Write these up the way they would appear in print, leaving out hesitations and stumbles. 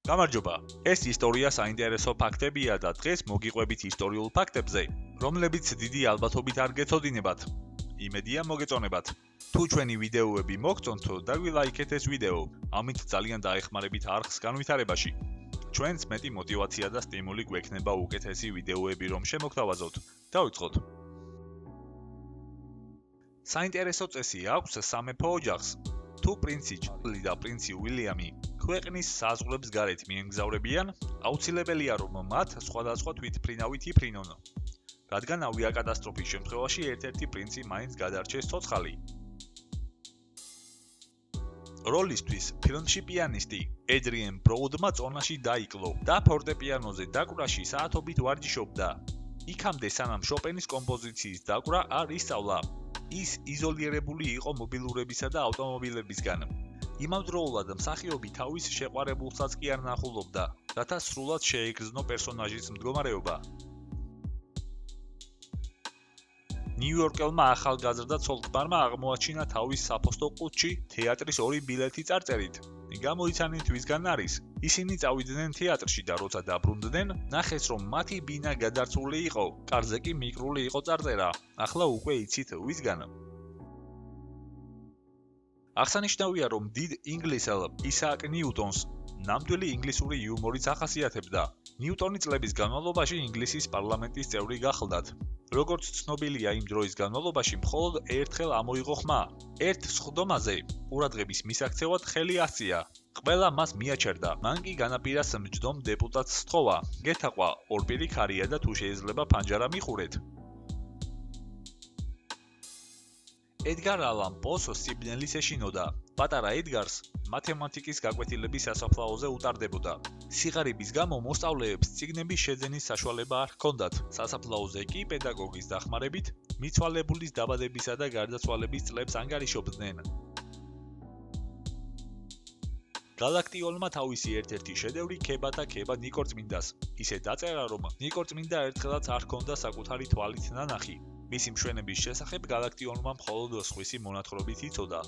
გამარჯობა. ეს ისტორია საინტერესო ფაქტებია და დღეს მოგიყვებით ისტორიულ ფაქტებზე, რომლებიც დიდი ალბათობით არ გეცოდინებათ. იმედია მოგეწონებათ. თუ ჩვენი ვიდეოები მოგწონთ, დაგვილაიქეთ ეს ვიდეო, ამით ძალიან დაეხმარებით არხს განვითარებაში. ჩვენს მეტი мотивация და სტიმული გვექნება უკეთესი ვიდეოები რომ შემოგთავაზოთ. დავიწყოთ. საინტერესო წესი აქვს სამეფო ოჯახს. თუ პრინცი ჩარლი და პრინცი უილიამი ქვეყნის საზღვრებს გარეთ მიემგზავრებიან, აუცილებელია რომ მათ სხვადასხვა თვითმფრინავით იფრინონ. რადგან ავიაკატასტროფის შემთხვევაში ერთ-ერთი პრინცი მაინც გადარჩეს ცოცხალი. როლისთვის ფილმში პიანისტი ედრიენ ბროუდმა წონაში დაიკლო და ფორტეპიანოზე დაკვრაში საათობით ვარჯიშობდა. იქამდე სანამ შოპენის კომპოზიციის დაკვრა არ ისწავლა. ის იზოლირებული იყო მობილურებისა და ავტომობილებისგან. იმავდროულად მსახიობი თავის შეყვარებულსაც კი არ ნახულობდა, რათა სრულად შეეგრძნო პერსონაჟის მდგომარეობა. ნიუ-იორკელმა ახალგაზრდა ცოლ-ქმარმა აღმოაჩინა თავის საფოსტო ყუთში თეატრის 2 ბილეთი წარწერით. გამოიცანით ვისგან არის. ისინი წავიდნენ თეატრში და როცა დაბრუნდნენ, ნახეს რომ მათი ბინა გადარწული იყო, კარზე კი მიკრული იყო წარწერა. ახლა უკვე იცით ვისგან. აღსანიშნავია რომ დიდ ინგლისელ ისააკ ნიუტონს ნამდვილი ინგლისური იუმორიც ახასიათებდა. ნიუტონი წლების განმავლობაში ინგლისის პარლამენტის წევრი გახლდათ. როგორც ცნობილია იმ დროის განმავლობაში მხოლოდ ერთხელ ამოიღო ხმა. ერთ სხდომაზე ყურადღების მისაქცევად ხელი ასწია. ყველა მას მიაჩერდა. მან კი განაპირას მჯდომ დეპუტატს სთხოვა. გეთაყვა ორპირი ქარია და თუ შეიძლება ფანჯარა მიხურეთ. ედგარ ალან პოს სიბნელის ეშინოდა. პატარა ედგარს მათემატიკის გაკვეთილების სასაფლაოზე უტარდებოდა. სიღარიბის გამო მოსწავლეებს წიგნების შეძენის საშუალება არ ჰქონდათ. სასაფლაოზე კი პედაგოგის დახმარებით მიცვალებულის დაბადებისა და გარდაცვალების წლებს ანგარიშობდნენ. გალაქტიონმა თავისი ერთ-ერთი შედევრი ქება და ქება ნიკორწმინდას. ისე დაწერა რომ ნიკორწმინდა ერთხელაც არ ჰქონდა საკუთარი თვალით ნანახი. მისი მშვენების შესახებ გალაქტიონმა მხოლოდ სხვისი მონათხრობით იცოდა.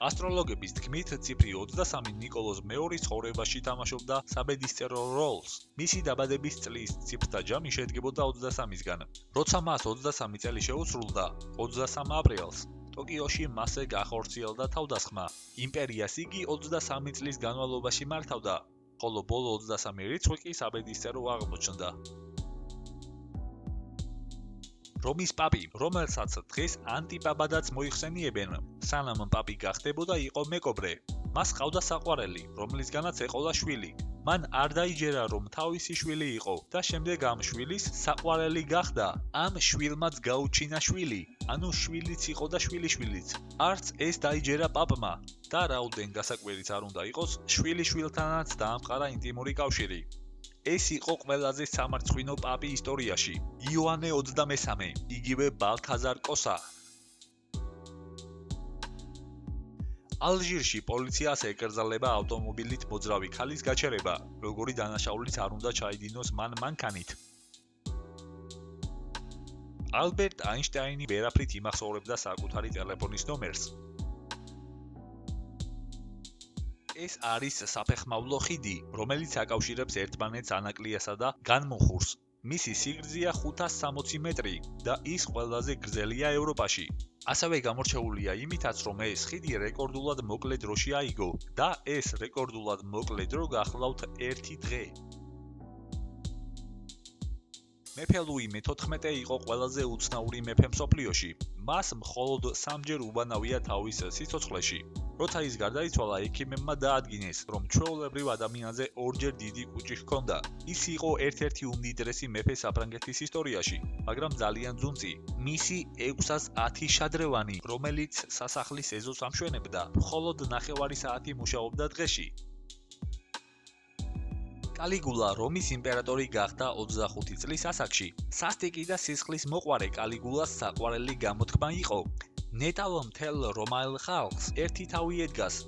ასტროლოგების თქმით, ციფრი 23 ნიკოლოზ მეორის ცხოვრებაში თამაშობდა საბედისწერო როლს. მისი დაბადების წლის ციფრთა ჯამი შედგებოდა 23-ისგან. როცა მას 23 წელი შეუსრულდა, 23 აპრილს, ტოკიოში მასზე გახორციელდა თავდასხმა. იმპერიას იგი 23 წლის განმავლობაში მართავდა, ხოლო ბოლო 23 რიცხვი კი საბედისწერო აღმოჩნდა. რომის პაპი, რომელსაც დღეს ანტიპაპადაც მოიხსენიებენ, სანამ პაპი გახდებოდა იყო მეკობრე. მას ჰყავდა საყვარელი, რომლისგანაც ეყოლა შვილი. მან არ დაიჯერა რომ თავისი შვილი იყო და შემდეგ ამ შვილის საყვარელი გახდა. ამ შვილმაც გაუჩინა შვილი, ანუ შვილიც იყო და შვილიშვილიც. არც ეს დაიჯერა პაპმა და რაუდენ გასაკვირიც არ უნდა იყოს, შვილიშვილთანაც დაამყარა ინტიმური კავშირი. ეს იყო ყველაზე სამარცხვინო პაპი ისტორიაში. იოანე 23, იგივე ბალთაზარ კოსა. ალჟირში პოლიციას ეკრძალება ავტომობილით მოძრავი ქალის გაჩერება, როგორი დანაშაულიც არ უნდა ჩაიდინოს მან მანქანით. ალბერტ აინშტაინი ვერაფრით იმახსოვრებდა საკუთარი ტელეფონის ნომერს. ეს არის საფეხმავლო ხიდი, რომელიც აკავშირებს ერთმანეთს ანაკლიასა და განმუხურს. მისი სიგრძეა 560 მეტრი და ის ყველაზე გრძელია ევროპაში. ასევე გამორჩეულია იმითაც, რომ ეს ხიდი რეკორდულად მოკლე დროში აიგო და ეს რეკორდულად მოკლე დრო გახლავთ 1 დღე. მეფე ლუი მე-14 იყო ყველაზე უცნაური მეფე მსოფლიოში. მას მხოლოდ 3ჯერ უბანავია თავის სიცოცხლეში. როცა ის გარდაიცვალა, ექიმებმა დაადგინეს, რომ ჩვეულებრივ ადამიანზე 2ჯერ დიდი კუჭი ჰქონდა. ის იყო ერთ-ერთი უმდიდრესი მეფე საფრანგეთის ისტორიაში, მაგრამ ძალიან ძუნწი. მისი 610 შადრევანი, რომელიც სასახლის ეზოს ამშვენებდა, მხოლოდ 9 საათი მუშაობდა დღეში. კალიგულა რომის იმპერატორი გახდა 25 წლის ასაკში. სასტიკი და სისხლის მოყვარე კალიგულას საყვარელი გამოთქმა იყო. ნეტავ მთელ რომაელ ხალხს ერთი თავი ედგას.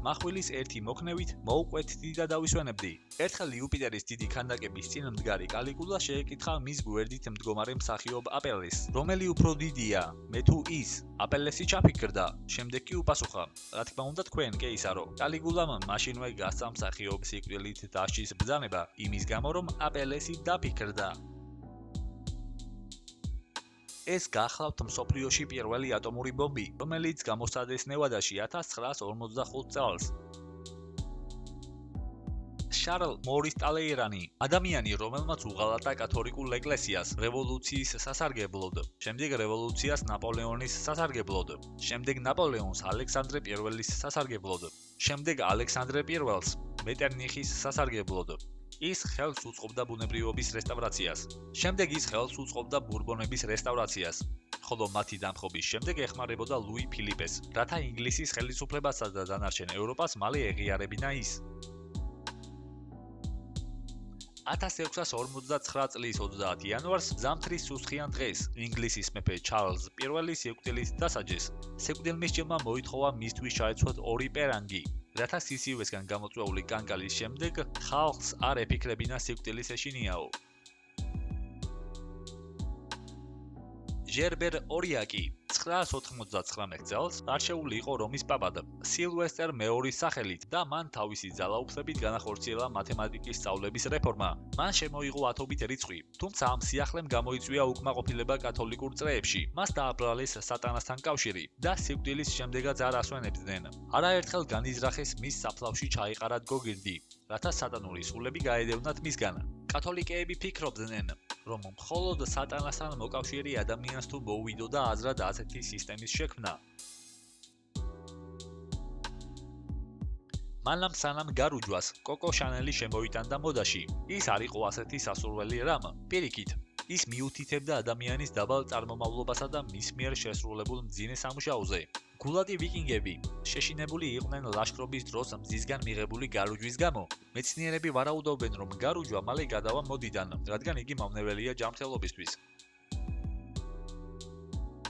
מחვილის ერთი მოქნევით მოუკვეთდი და დავისვენებდი. ერთხელ იუპიტერის დიდი ქანდაკების წინ მდგარი კალიგულა შეეკითხა მის გვერდით მდგომარე მსახიობ აპელეს, რომელი უფრო დიდია, მე თუ ის? აპელესი ჩაფიქრდა, შემდეგ კი უპასუხა: რა თქმა უნდა თქვენ, კეისარო. კალიგულამ მაშინვე გასცა მსახიობის სიკვდილით დასჯის ბრძანება, იმის გამო რომ აპელესი დაფიქრდა. ეს გახლავთ მსოფლიოში პირველი ატომური ბომბი, რომელიც გამოსცადეს ნევადაში 1945 წელს. შარლ მორის ტალეირანი, ადამიანი, რომელმაც უღალატა კათოლიკურ ეკლესიას რევოლუციის სასარგებლოდ, შემდეგ რევოლუციას ნაპოლეონის სასარგებლოდ, შემდეგ ნაპოლეონს ალექსანდრე პირველის სასარგებლოდ, შემდეგ ალექსანდრე პირველს მეტერნიხის სასარგებლოდ. ის ხელს უწყობდა ბუნებრივობის რესტავრაციას. შემდეგ ის ხელს უწყობდა ბურბონების რესტავრაციას, ხოლო მათი დამხობის შემდეგ ეხმარებოდა ლუი ფილიპეს, რათა ინგლისის ხელისუფლებასა და დანარჩენ ევროპას მალე ეღიარებინა ის. 1649 წლის 30 იანვარს ზამთრის სუსხიან დღეს ინგლისის მეფე ჩარლზ პირველი სიკვდილით დასაჯეს. სიკვდილმის ჯილმა მოითხოვა მისთვის ჩაეცვათ 2 პერანგი, რათა სისივესგან გამოწვეული კანკალის შემდეგ ხალხს არ ეფიქრებინა სიკვდილის ეშინიაო. ჟერბერ ორიაკი 999 წელს არჩეული იყო რომის პაპად სილვესტერ მეორის სახელით და მან თავისი ძალაუფლებით განახორციელა მათემატიკის სწავლების რეფორმა. მან შემოიღო ათობით რიცხვი, თუმცა ამ სიახლემ გამოიწვია უკმაყოფილება კათოლიკურ წრეებში. მას დააბრალეს სატანასთან კავშირი და სიკვდილის შემდეგაც არ ასვენებდნენ. არაერთხელ განიზრახეს მის საფლავში ჩაიყარა გოგირდი, რათა სატანური სულები გაედევნათ მისგან. კათოლიკეები ფიქრობდნენ, რომ მხოლოდ სატანასთან მოკავშირე ადამიანს თუ მოუვიდოდა აზრად ასეთი სისტემის შექმნა. მანამ სანამ გარუჯვას კოკო შანელი შემოიტანდა მოდაში. ის არ იყო ასეთი სასურველი რამ. პირიქით, ის მიუთითებდა ადამიანის დაბალ წარმომავლობასა და მის მიერ შესრულებულ მძიმე სამუშაოზე. გულადი ვიკინგები შეშინებული იყვნენ ლაშქრობის დროს მზისგან მიღებული გარუჯვის გამო. მეცნიერები ვარაუდობენ, რომ გარუჯვა მალე გადავა მოდიდან, რადგან იგი მავნებელია ჯანმრთელობისთვის.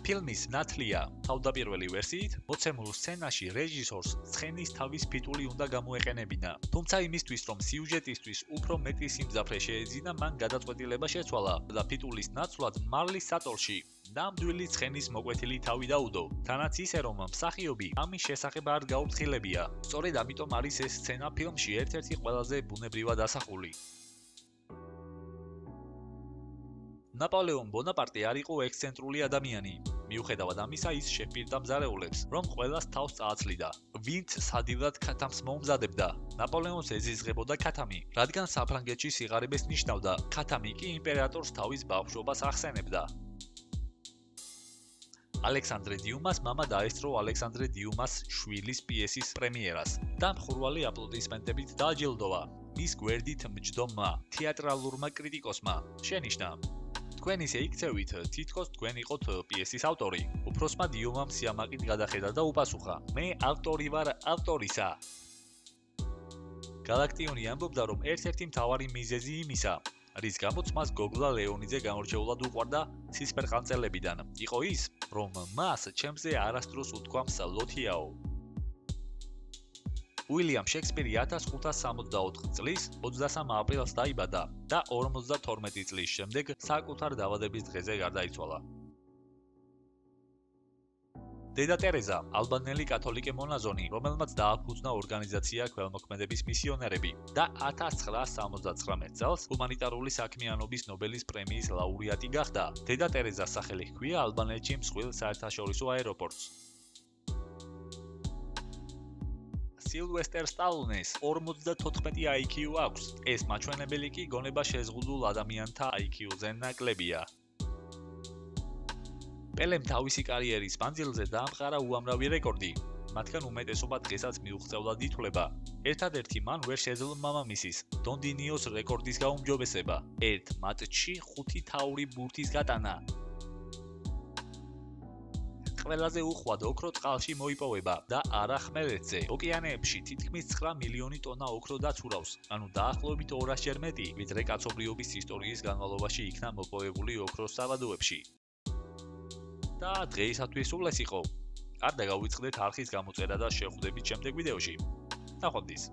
ფილმის ნათლია თავდაპირველი ვერსიით, მოცემულ სცენაში რეჟისორს ცხენის თავის ფიტული უნდა გამოეყენებინა. თუმცა იმისთვის, რომ სიუჟეტისთვის უფრო მეტი სიმძაფრე შეეძინა, მან გადაწყვეტილება შეცვალა და ფიტულის ნაცვლად მარლის საწოლში ნამდვილი ცხენის მოკვეთილი თავი დაუდო. თანაც ისე, რომ მსახიობი ამის შესახებ არ გაუფრთხილებია. სწორედ ამიტომ არის ეს სცენა ფილმში ერთ-ერთი ყველაზე ბუნებრივად ასახული. ნაპოლეონ ბონაპარტე არ იყო ექსცენტრული ადამიანი. მიუხედავად ამისა, ის შეჰპირდა მზარეულებს, რომ ყველას თავს წააცლიდა. ვინც სადივლად ქათამს მოუმზადებდა, ნაპოლეონს ეზიზღებოდა ქათამი, რადგან საფრანგეთში სიღარიბეს ნიშნავდა. ქათამი კი იმპერატორს თავის ბავშვობას ახსენებდა. ალექსანდრე დიუმას მამა დაესწრო ალექსანდრე დიუმას შვილის პიესის პრემიერას და მხურვალი აპლოდისმენტებით დააჯილდოვა. მის გვერდით მჯდომმა თეატრალურმა კრიტიკოსმა შენიშნა: თქვენ ისე იქცევით, თითქოს თქვენ იყოთ პიესის ავტორი. უფროსმა დიუმამ სიამაყით გადახედა და უპასუხა: მე ავტორი ვარ ავტორისა. გალაქტიონი ამბობდა, რომ ერთ-ერთი მთავარი მიზეზი იმისა, რის გამოც მას გოგლა ლეონიძე გამორჩეულად უყვარდა ცისფერყანწელებიდან, იყო ის, რომ მას ჩემზე არასდროს უთქვამს ლოთიაო. უილიამ შექსპირი 1564 წლის 23 აპრილს დაიბადა და 52 წლის შემდეგ საკუთარ დაბადების დღეზე გარდაიცვალა. დედა ტერეზა, ალბანელი კათოლიკე მონაზონი, რომელმაც დააფუძნა ორგანიზაცია ქველმოქმედების მისიონერები და 1979 წელს ჰუმანიტარული საქმიანობის ნობელის პრემიის ლაურეატი გახდა. დედა ტერეზას სახელი ჰქვია ალბანეთში მსხვილ საერთაშორისო აეროპორტს. სილვესტერ სტალონეს 54 IQ აქვს. ეს მაჩვენებელი კი გონება შეზღუდულ ადამიანთა IQ-ზე ნაკლებია. პელემ თავისი კარიერის მანძილზე დაამყარა უამრავი რეკორდი. მათგან უმეტესობა დღესაც მიუღწევლად ითვლება. ერთადერთი მან ვერ შეძლო მამამისის, დონდინიოს რეკორდის გაუმჯობესება. ერთ მატჩში 5 თაური ბურთის გატანა. ყველაზე უხვად ოქრო წყალში მოიპოვება და არა ხმელეთზე. ოკეანეებში თითქმის 9 მილიონი ტონა ოქრო დაცურავს, ანუ დაახლოებით 200-ჯერ მეტი, ვიდრე კაცობრიობის ისტორიის განმავლობაში იქნა მოპოვებული ოქროს საბადოებში. და დღეისათვის სულ ეს იყო. არ დაგავიწყდეთ არხის გამოწერა და შეხვდებით შემდეგ ვიდეოში. ნახვამდის.